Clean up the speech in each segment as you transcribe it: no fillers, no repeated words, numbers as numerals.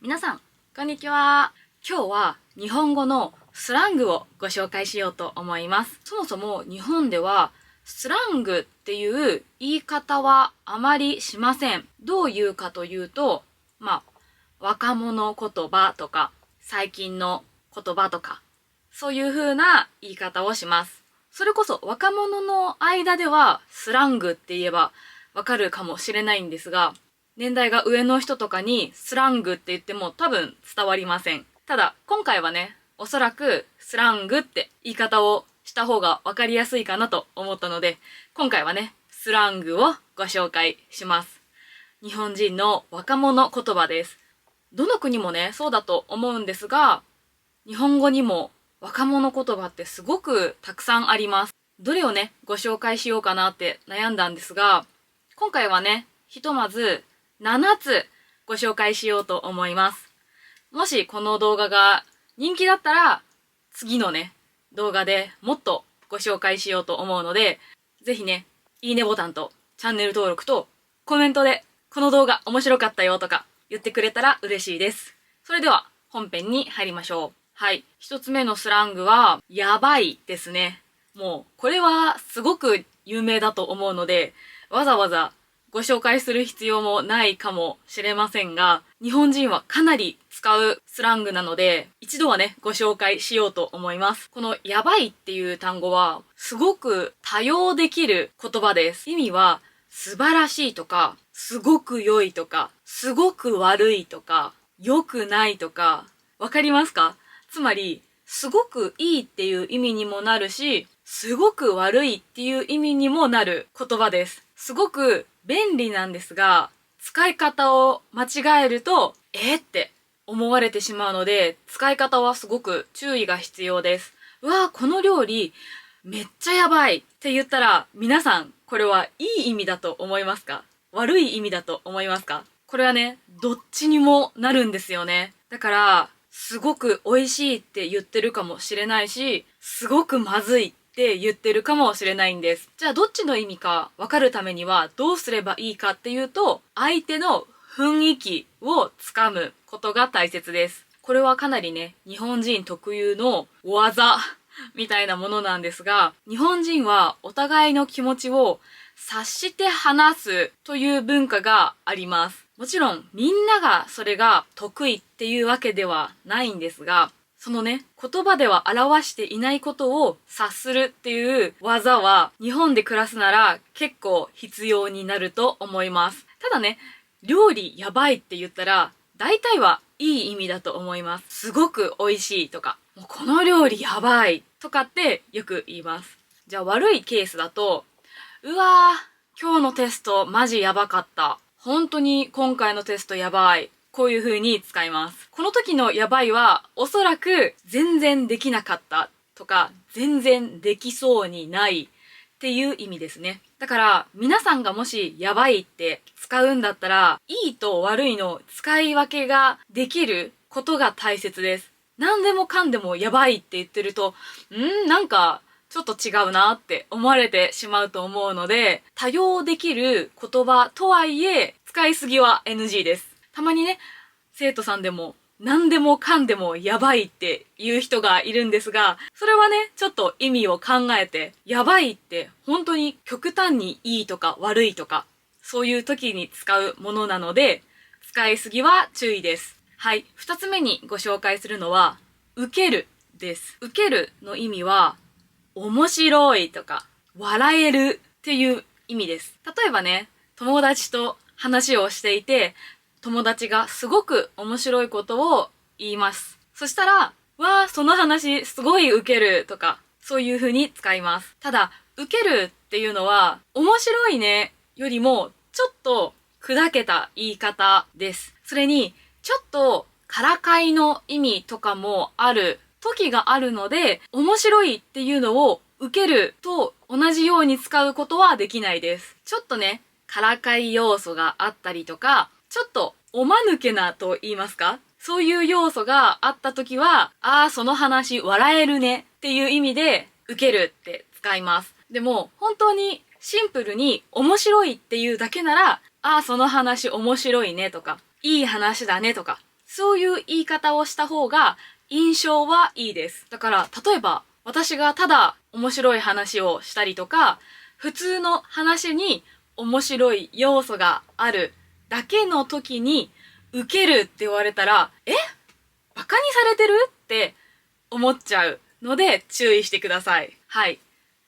皆さん、こんにちは。今日は日本語のスラングをご紹介しようと思います。そもそも日本ではスラングっていう言い方はあまりしません。どう言うかというと、若者言葉とか最近の言葉とか、そういう風な言い方をします。それこそ若者の間ではスラングって言えばわかるかもしれないんですが、年代が上の人とかにスラングって言っても多分伝わりません。ただ、今回はね、おそらくスラングって言い方をした方がわかりやすいかなと思ったので、今回はね、スラングをご紹介します。日本人の若者言葉です。どの国もね、そうだと思うんですが、日本語にも若者言葉ってすごくたくさんあります。どれをね、ご紹介しようかなって悩んだんですが、今回はね、ひとまず7つご紹介しようと思います。もしこの動画が人気だったら、次のね、動画でもっとご紹介しようと思うので、ぜひね、いいねボタンとチャンネル登録とコメントでこの動画面白かったよとか言ってくれたら嬉しいです。それでは本編に入りましょう。はい。一つ目のスラングは、やばいですね。もう、これはすごく有名だと思うので、わざわざご紹介する必要もないかもしれませんが、日本人はかなり使うスラングなので、一度はね、ご紹介しようと思います。このやばいっていう単語は、すごく多用できる言葉です。意味は、素晴らしいとか、すごく良いとか、すごく悪いとか、良くないとか、わかりますか？つまり、すごくいいっていう意味にもなるし、すごく悪いっていう意味にもなる言葉です。すごく便利なんですが、使い方を間違えると、って思われてしまうので、使い方はすごく注意が必要です。うわー、この料理、めっちゃやばいって言ったら、皆さん、これはいい意味だと思いますか？悪い意味だと思いますか？これはね、どっちにもなるんですよね。だから、すごく美味しいって言ってるかもしれないし、すごくまずいって言ってるかもしれないんです。じゃあどっちの意味かわかるためにはどうすればいいかっていうと、相手の雰囲気をつかむことが大切です。これはかなりね、日本人特有の技みたいなものなんですが、日本人はお互いの気持ちを察して話すという文化があります。もちろんみんながそれが得意っていうわけではないんですが、そのね、言葉では表していないことを察するっていう技は日本で暮らすなら結構必要になると思います。ただね、料理やばいって言ったら大体はいい意味だと思います。すごく美味しいとか、もうこの料理やばいとかってよく言います。じゃあ悪いケースだと、うわー、今日のテストマジやばかった。本当に今回のテストやばい。こういう風に使います。この時のやばいは、おそらく全然できなかったとか、全然できそうにないっていう意味ですね。だから、皆さんがもしやばいって使うんだったら、いいと悪いの使い分けができることが大切です。何でもかんでもやばいって言ってると、なんか、ちょっと違うなって思われてしまうと思うので、多用できる言葉とはいえ、使いすぎは NG です。たまにね、生徒さんでも何でもかんでもやばいって言う人がいるんですが、それはね、ちょっと意味を考えて、やばいって本当に極端にいいとか悪いとか、そういう時に使うものなので、使いすぎは注意です。はい。二つ目にご紹介するのは、受けるです。受けるの意味は、面白いとか、笑えるっていう意味です。例えばね、友達と話をしていて、友達がすごく面白いことを言います。そしたら、わー、その話すごいウケるとか、そういう風に使います。ただ、ウケるっていうのは、面白いねよりも、ちょっと砕けた言い方です。それに、ちょっとからかいの意味とかもある時があるので、面白いっていうのを受けると同じように使うことはできないです。ちょっとね、からかい要素があったりとか、ちょっとおまぬけなと言いますか？そういう要素があった時は、その話笑えるねっていう意味で受けるって使います。でも、本当にシンプルに面白いっていうだけなら、その話面白いねとか、いい話だねとか、そういう言い方をした方が印象はいいです。だから、例えば、私がただ面白い話をしたりとか、普通の話に面白い要素があるだけの時に、ウケるって言われたら、バカにされてるって思っちゃうので注意してください。はい。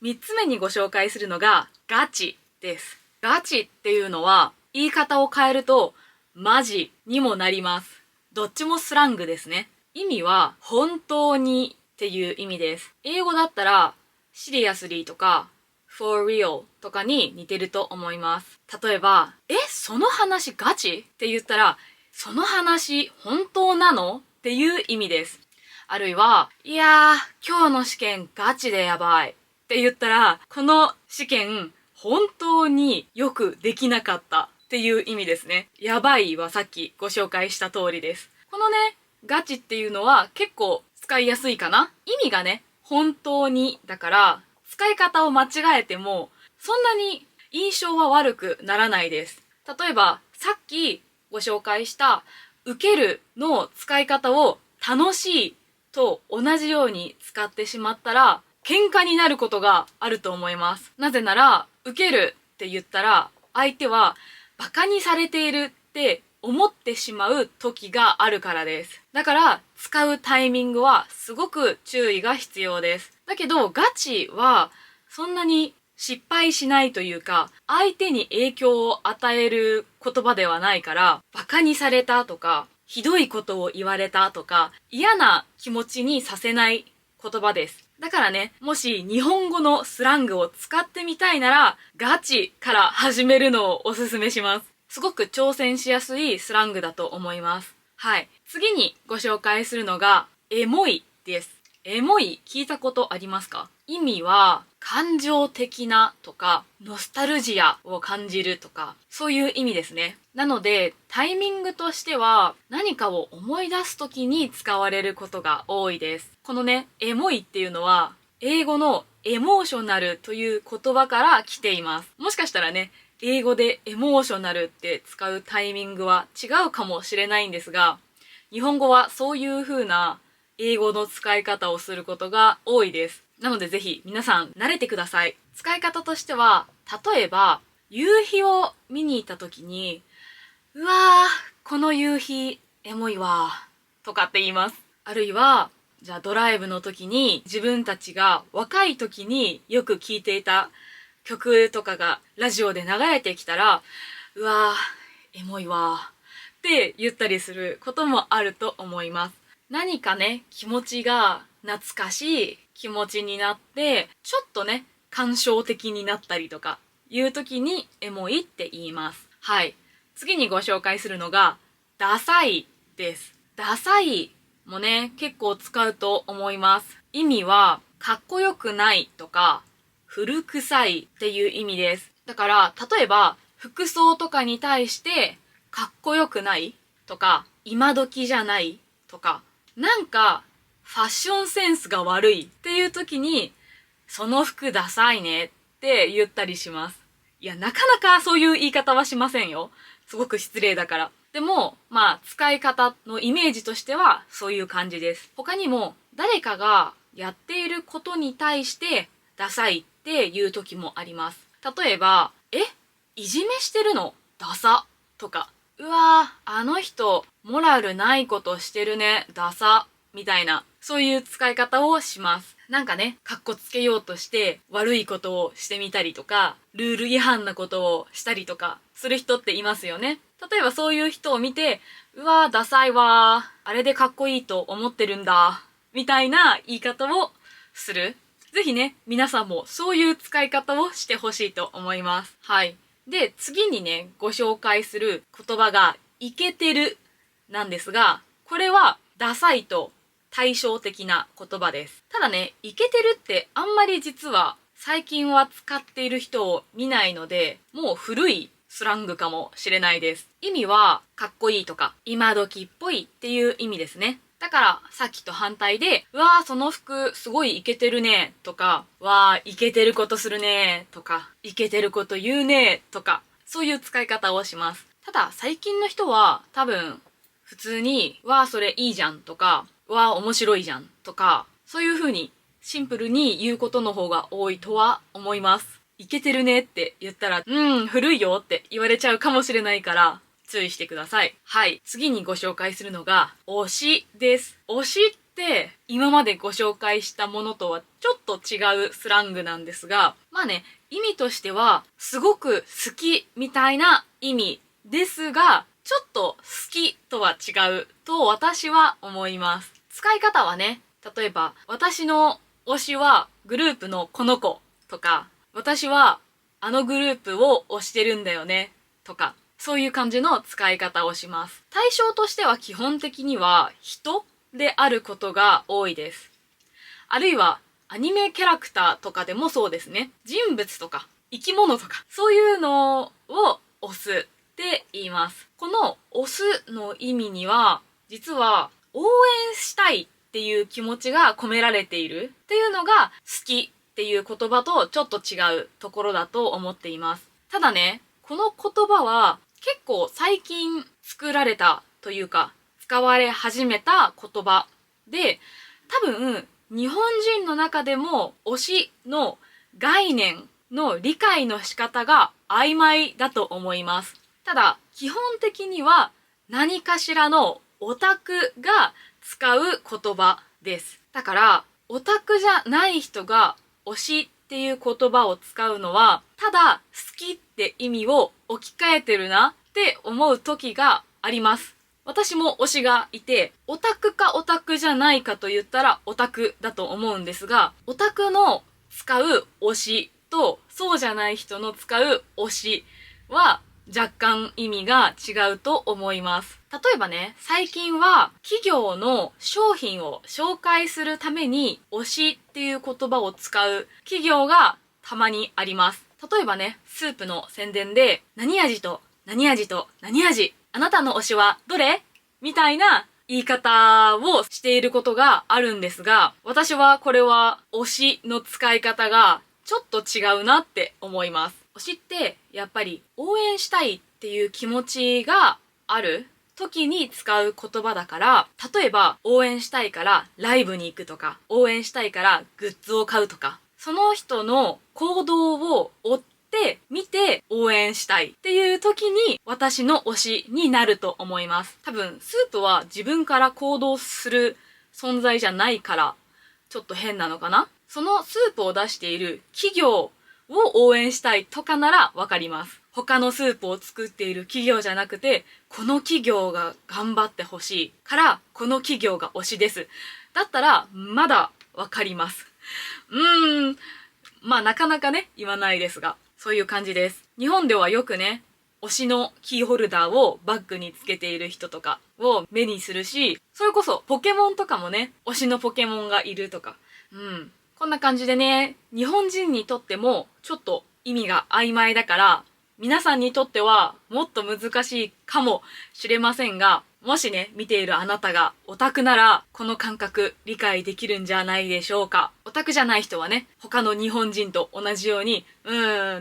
3つ目にご紹介するのが、ガチです。ガチっていうのは、言い方を変えると、マジにもなります。どっちもスラングですね。意味は、本当にっていう意味です。英語だったら、seriously とか、for real とかに似てると思います。例えば、その話ガチって言ったら、その話本当なのっていう意味です。あるいは、いやー、今日の試験ガチでやばいって言ったら、この試験本当によくできなかったっていう意味ですね。やばいはさっきご紹介した通りです。このね、ガチっていうのは結構使いやすいかな。意味がね、本当にだから、使い方を間違えても、そんなに印象は悪くならないです。例えば、さっきご紹介した受けるの使い方を楽しいと同じように使ってしまったら、喧嘩になることがあると思います。なぜなら、受けるって言ったら、相手はバカにされているって思ってしまう時があるからです。だから、使うタイミングはすごく注意が必要です。だけど、ガチはそんなに失敗しないというか、相手に影響を与える言葉ではないから、バカにされたとか、ひどいことを言われたとか、嫌な気持ちにさせない言葉です。だからね、もし日本語のスラングを使ってみたいなら、ガチから始めるのをおすすめします。すごく挑戦しやすいスラングだと思います。はい。次にご紹介するのが、エモいです。エモい聞いたことありますか？意味は、感情的なとか、ノスタルジアを感じるとか、そういう意味ですね。なので、タイミングとしては、何かを思い出すときに使われることが多いです。このね、エモいっていうのは、英語のエモーショナルという言葉から来ています。もしかしたらね、英語でエモーショナルって使うタイミングは違うかもしれないんですが、日本語はそういう風な英語の使い方をすることが多いです。なのでぜひ皆さん慣れてください。使い方としては、例えば、夕日を見に行った時に、うわー、この夕日、エモいわー、とかって言います。あるいは、じゃあドライブの時に自分たちが若い時によく聴いていた曲とかがラジオで流れてきたら、うわー、エモいわーって言ったりすることもあると思います。何かね、気持ちが懐かしい気持ちになって、ちょっとね、感傷的になったりとかいう時にエモいって言います。はい。次にご紹介するのが、ダサいです。ダサいもね、結構使うと思います。意味は、かっこよくないとか、古臭いっていう意味です。だから、例えば、服装とかに対して、かっこよくないとか、今時じゃないとか、なんか、ファッションセンスが悪いっていう時に、その服ダサいねって言ったりします。いや、なかなかそういう言い方はしませんよ。すごく失礼だから。でも、使い方のイメージとしてはそういう感じです。他にも、誰かがやっていることに対してダサいっていう時もあります。例えば、いじめしてるのダサとか、うわー、あの人、モラルないことしてるね、ダサみたいな、そういう使い方をします。なんかね、かっこつけようとして悪いことをしてみたりとか、ルール違反なことをしたりとかする人っていますよね。例えばそういう人を見て、うわーダサいわー、あれでかっこいいと思ってるんだ、みたいな言い方をする。ぜひね、皆さんもそういう使い方をしてほしいと思います。はい。で、次にね、ご紹介する言葉が、イケてるなんですが、これはダサいと対照的な言葉です。ただね、イケてるってあんまり実は最近は使っている人を見ないので、もう古いスラングかもしれないです。意味はかっこいいとか今時っぽいっていう意味ですね。だからさっきと反対で、うわーその服すごいイケてるねとか、わーイケてることするねとか、イケてること言うねとか、そういう使い方をします。ただ最近の人は多分普通に、わあ、それいいじゃんとか、わあ、面白いじゃんとか、そういう風にシンプルに言うことの方が多いとは思います。イケてるねって言ったら、古いよって言われちゃうかもしれないから、注意してください。はい。次にご紹介するのが、推しです。推しって今までご紹介したものとはちょっと違うスラングなんですが、まあね、意味としてはすごく好きみたいな意味ですが、ちょっと好きとは違うと私は思います。使い方はね、例えば私の推しはグループのこの子とか、私はあのグループを推してるんだよねとか、そういう感じの使い方をします。対象としては基本的には人であることが多いです。あるいはアニメキャラクターとかでもそうですね。人物とか生き物とかそういうのを推すって言います。この推すの意味には実は応援したいっていう気持ちが込められているっていうのが好きっていう言葉とちょっと違うところだと思っています。ただね、この言葉は結構最近作られたというか使われ始めた言葉で、多分日本人の中でも推しの概念の理解の仕方が曖昧だと思います。ただ基本的には何かしらのオタクが使う言葉です。だからオタクじゃない人が推しっていう言葉を使うのはただ好きって意味を置き換えてるなって思う時があります。私も推しがいて、オタクかオタクじゃないかと言ったらオタクだと思うんですが、オタクの使う推しとそうじゃない人の使う推しは若干意味が違うと思います。例えばね、最近は企業の商品を紹介するために推しっていう言葉を使う企業がたまにあります。例えばね、スープの宣伝で何味と何味と何味、あなたの推しはどれみたいな言い方をしていることがあるんですが、私はこれは推しの使い方がちょっと違うなって思います。推しってやっぱり応援したいっていう気持ちがある時に使う言葉だから、例えば応援したいからライブに行くとか、応援したいからグッズを買うとか、その人の行動を追って見て応援したいっていう時に私の推しになると思います。多分スープは自分から行動する存在じゃないからちょっと変なのかな。そのスープを出している企業を応援したいとかならわかります。他のスープを作っている企業じゃなくて、この企業が頑張ってほしいから、この企業が推しです。だったら、まだわかります。まあなかなかね、言わないですが、そういう感じです。日本ではよくね、推しのキーホルダーをバッグにつけている人とかを目にするし、それこそポケモンとかもね、推しのポケモンがいるとか、こんな感じでね、日本人にとってもちょっと意味が曖昧だから、皆さんにとってはもっと難しいかもしれませんが、もしね、見ているあなたがオタクなら、この感覚理解できるんじゃないでしょうか。オタクじゃない人はね、他の日本人と同じように、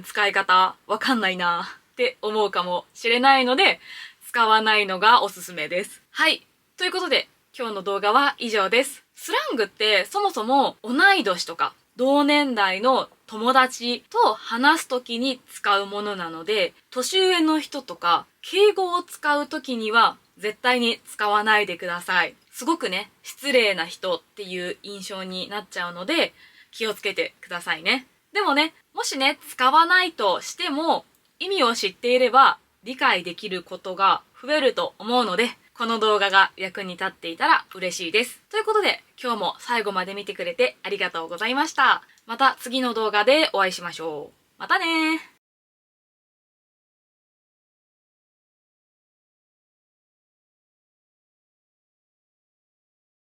使い方わかんないなって思うかもしれないので、使わないのがおすすめです。はい。ということで、今日の動画は以上です。スラングってそもそも同い年とか同年代の友達と話すときに使うものなので、年上の人とか敬語を使うときには絶対に使わないでください。すごくね、失礼な人っていう印象になっちゃうので気をつけてくださいね。でもね、もしね、使わないとしても意味を知っていれば理解できることが増えると思うので、この動画が役に立っていたら嬉しいです。ということで、今日も最後まで見てくれてありがとうございました。また次の動画でお会いしましょう。またねー。